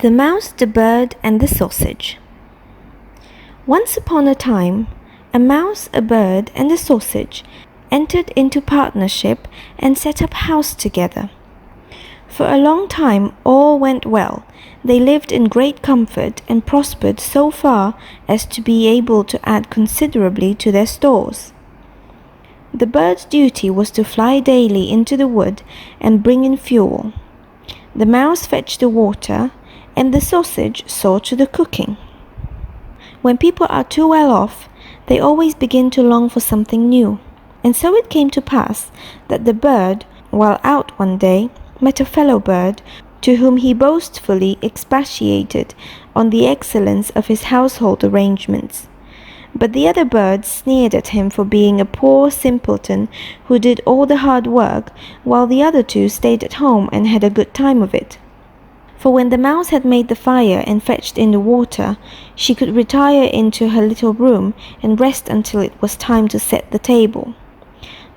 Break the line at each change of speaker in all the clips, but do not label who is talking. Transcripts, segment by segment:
The Mouse, the Bird, and the Sausage. Once upon a time, a mouse, a bird, and a sausage entered into partnership and set up house together. For a long time all went well. They lived in great comfort and prospered so far as to be able to add considerably to their stores. The bird's duty was to fly daily into the wood and bring in fuel. The mouse fetched the water, and the sausage saw to the cooking. When people are too well off, they always begin to long for something new. And so it came to pass that the bird, while out one day, met a fellow bird, to whom he boastfully expatiated on the excellence of his household arrangements. But the other bird sneered at him for being a poor simpleton who did all the hard work, while the other two stayed at home and had a good time of it. For when the mouse had made the fire and fetched in the water, she could retire into her little room and rest until it was time to set the table.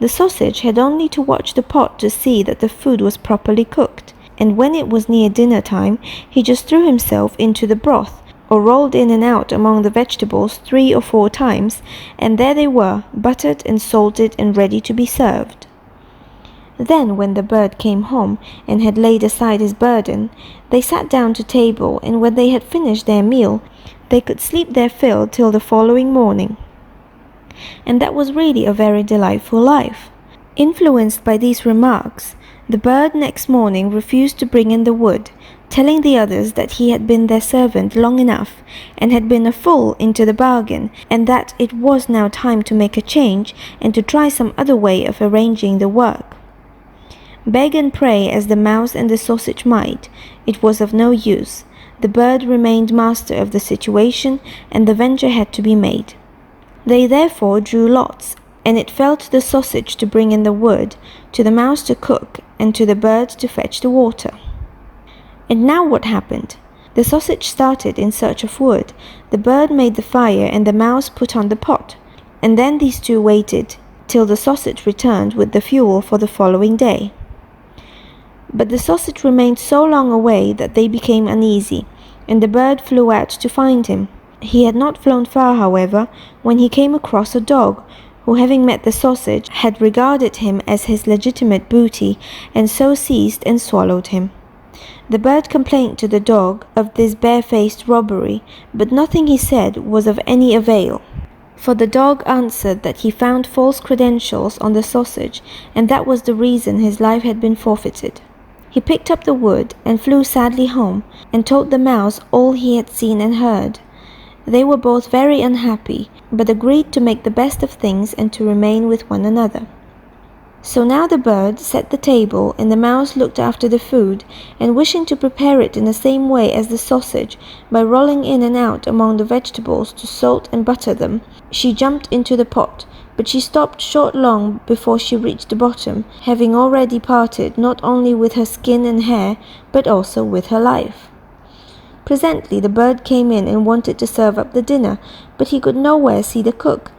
The sausage had only to watch the pot to see that the food was properly cooked, and when it was near dinner time, he just threw himself into the broth, or rolled in and out among the vegetables 3 or 4 times, and there they were, buttered and salted and ready to be served. Then, when the bird came home and had laid aside his burden, they sat down to table, and when they had finished their meal, they could sleep their fill till the following morning. And that was really a very delightful life. Influenced by these remarks, the bird next morning refused to bring in the wood, telling the others that he had been their servant long enough, and had been a fool into the bargain, and that it was now time to make a change, and to try some other way of arranging the work. Beg and pray as the mouse and the sausage might, it was of no use. The bird remained master of the situation, and the venture had to be made. They therefore drew lots, and it fell to the sausage to bring in the wood, to the mouse to cook, and to the bird to fetch the water. And now what happened? The sausage started in search of wood, the bird made the fire, and the mouse put on the pot, and then these two waited till the sausage returned with the fuel for the following day. But the sausage remained so long away that they became uneasy, and the bird flew out to find him. He had not flown far, however, when he came across a dog, who, having met the sausage, had regarded him as his legitimate booty, and so seized and swallowed him. The bird complained to the dog of this barefaced robbery, but nothing he said was of any avail. For the dog answered that he found false credentials on the sausage, and that was the reason his life had been forfeited. He picked up the wood and flew sadly home, and told the mouse all he had seen and heard. They were both very unhappy, but agreed to make the best of things and to remain with one another. So now the bird set the table, and the mouse looked after the food, and wishing to prepare it in the same way as the sausage, by rolling in and out among the vegetables to salt and butter them, she jumped into the pot, but she stopped short long before she reached the bottom, having already parted not only with her skin and hair, but also with her life. Presently the bird came in and wanted to serve up the dinner, but he could nowhere see the cook.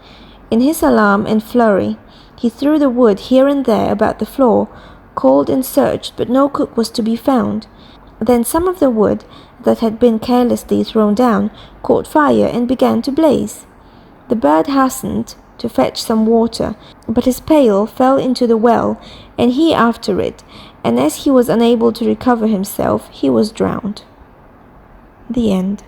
In his alarm and flurry, he threw the wood here and there about the floor, called and searched, but no cook was to be found. Then some of the wood that had been carelessly thrown down caught fire and began to blaze. The bird hastened to fetch some water, but his pail fell into the well, and he after it, and as he was unable to recover himself, he was drowned. The end.